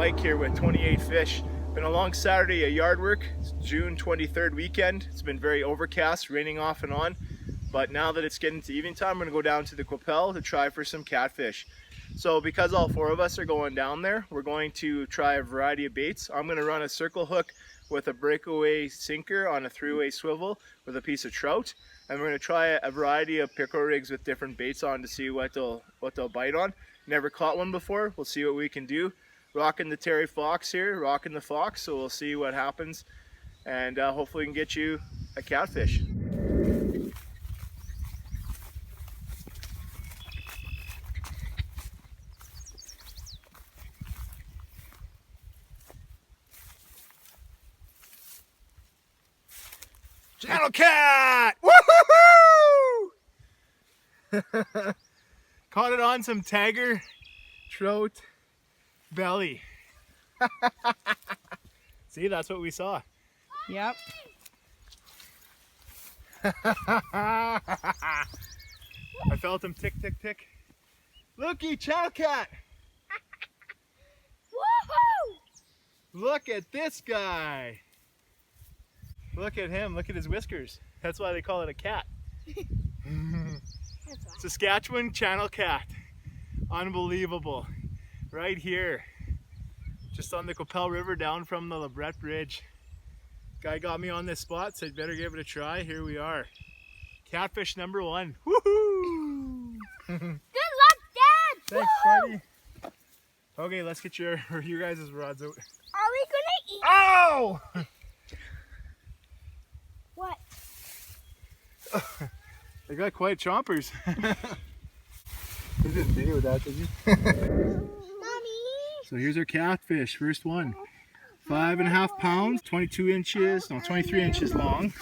Mike here with 28 fish. Been a long Saturday of yard work. It's June 23rd weekend. It's been very overcast, raining off and on. But now that it's getting to evening time, I'm going to go down to the Qu'Appelle to try for some catfish. So because all four of us are going down there, we're going to try a variety of baits. I'm going to run a circle hook with a breakaway sinker on a 3-way swivel with a piece of trout. And we're going to try a variety of pickerel rigs with different baits on to see what they'll bite on. Never caught one before. We'll see what we can do. Rocking the Terry Fox here, rocking the Fox, so we'll see what happens. And hopefully we can get you a catfish. Channel cat! Woohoo! Caught it on some tiger trout belly. See, that's what we saw. Yep. I felt him tick, tick, tick. Looky, channel cat! Woohoo! Look at this guy. Look at him, look at his whiskers. That's why they call it a cat. Saskatchewan channel cat. Unbelievable. Right here. Just on the Qu'Appelle River down from the lber bridge. Guy got me on this spot, said better give it a try. Here we are. Catfish number 1. Woohoo! Good luck, Dad! Thanks, buddy. Okay, let's get your guys' rods out. Are we gonna eat? Oh! What? They got quite chompers. You didn't video that, did you? Mommy! So here's our catfish, first one. 5.5 pounds, 22 inches, no, 23 inches long.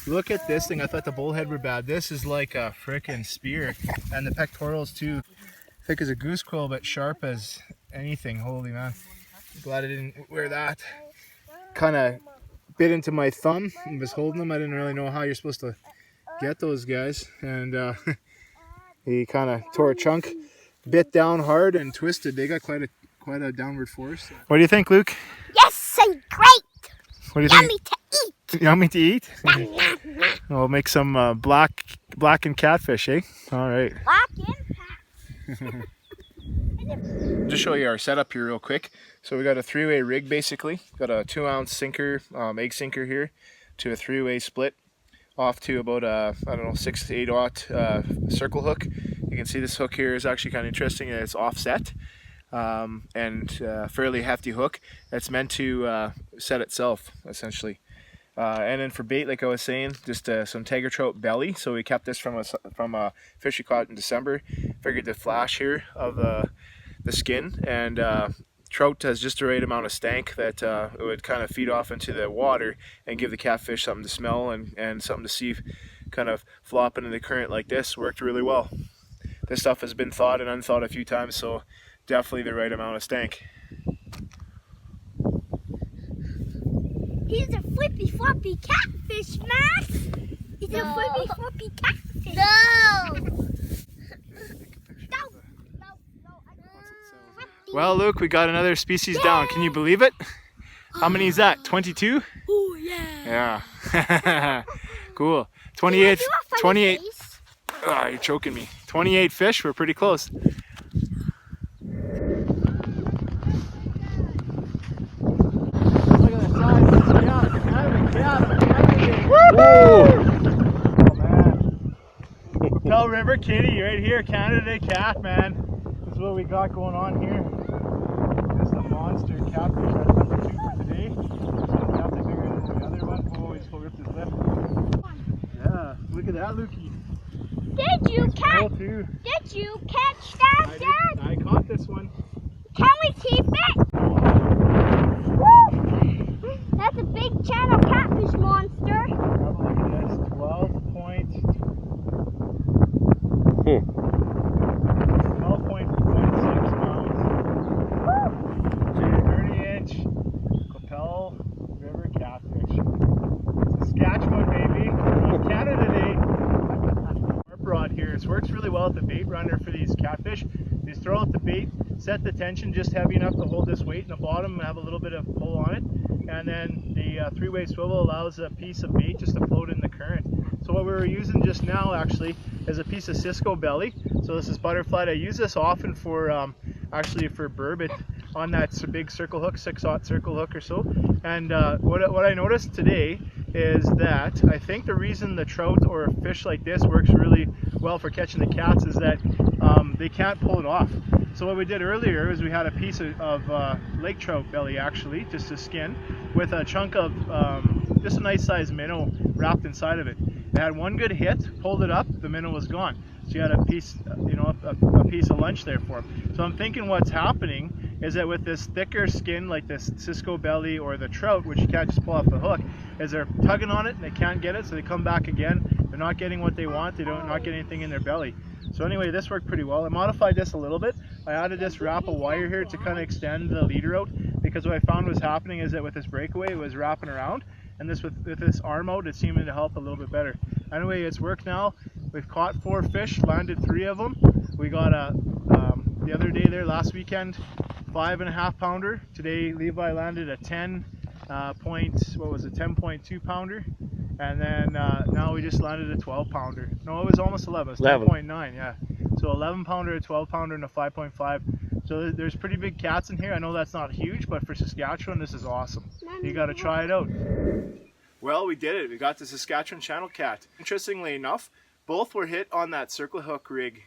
Look at this thing. I thought the bullhead were bad. This is like a frickin' spear. And the pectorals too. Thick as a goose quill, but sharp as anything. Holy man. Glad I didn't wear that. Kind of bit into my thumb and was holding them. I didn't really know how you're supposed to get those guys. And he kind of tore a chunk, bit down hard and twisted. They got quite a downward force. What do you think, Luke? Yes, and great! What do you Yummy think? to eat! Yummy to eat? We'll make some blackened catfish, eh? All right. Black impact. Just show you our setup here real quick. So we got a 3-way rig basically. Got a 2-ounce sinker, egg sinker here, to a 3-way split off to about a, I don't know, 6 to 8-aught circle hook. You can see this hook here is actually kind of interesting. It's offset and fairly hefty hook. It's meant to set itself essentially. And then for bait, like I was saying, just some tiger trout belly. So we kept this from a fish we caught in December. Figured the flash here of the skin, and trout has just the right amount of stank that it would kind of feed off into the water and give the catfish something to smell and something to see kind of flop into the current like this. Worked really well. This stuff has been thawed and unthawed a few times, so definitely the right amount of stank. He's a flippy floppy catfish, Max! He's a flippy floppy catfish! No! Well, Luke, we got another species down. Can you believe it? How many is that? 22? Oh, yeah. Yeah. Cool. 28. Oh, you're choking me. 28 fish. We're pretty close. Look at the size of this cat. Woo! Oh, man. Qu'Appelle River kitty right here. Canada cat, man. This is what we got going on here. Just a monster catfish. That's number 2 for today. Nothing bigger than the other one. Oh, he just ripped his lip. Yeah, look at that, Lukey. Did you catch that, Dad? I caught this one. Can we keep it? Woo! That's a big channel catfish monster. Probably look at this. 12.6 pounds. 30-inch Qu'Appelle River catfish. Saskatchewan, baby. From Canada today. Rod here. This works really well with the bait runner for these catfish. You just throw out the bait, set the tension just heavy enough to hold this weight in the bottom and have a little bit of pull on it. And then the three-way swivel allows a piece of bait just to float in the current. So what we were using just now actually is a piece of Cisco belly. So this is butterfly. I use this often for actually for burbot on that big circle hook, 6/0 circle hook or so. And what I noticed today is that I think the reason the trout or a fish like this works really well for catching the cats is that they can't pull it off. So what we did earlier is we had a piece of lake trout belly, actually, just a skin, with a chunk of just a nice sized minnow wrapped inside of it. It had one good hit, pulled it up, the minnow was gone. So you had a piece, you know, a piece of lunch there for him. So I'm thinking what's happening is that with this thicker skin like this Cisco belly or the trout, which you can't just pull off the hook, is they're tugging on it and they can't get it, so they come back again. They're not getting what they want, they don't not get anything in their belly. So anyway, this worked pretty well. I modified this a little bit. I added this wrap of wire here to kind of extend the leader out, because what I found was happening is that with this breakaway it was wrapping around, and this with this arm out it seemed to help a little bit better. Anyway, it's worked now. We've caught 4 fish, landed 3 of them. We got the other day there last weekend, 5.5 pounder. Today Levi landed a 10.2 pounder, and then now we just landed a 12 pounder. No, it was almost 11. It was 10.9, yeah. So 11 pounder, a 12 pounder, and a 5.5. So there's pretty big cats in here. I know that's not huge, but for Saskatchewan, this is awesome. You got to try it out. Well, we did it. We got the Saskatchewan channel cat. Interestingly enough, both were hit on that circle hook rig.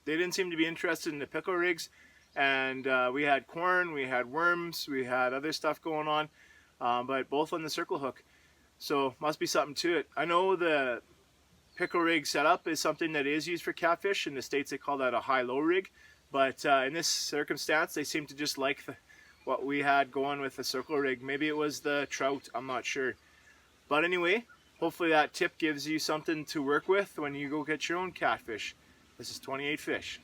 They didn't seem to be interested in the pickle rigs, and we had corn, we had worms, we had other stuff going on, but both on the circle hook. So must be something to it. I know the pickle rig setup is something that is used for catfish. In the States they call that a high-low rig, but in this circumstance they seem to just like what we had going with the circle rig. Maybe it was the trout, I'm not sure. But anyway, hopefully that tip gives you something to work with when you go get your own catfish. This is 28 fish.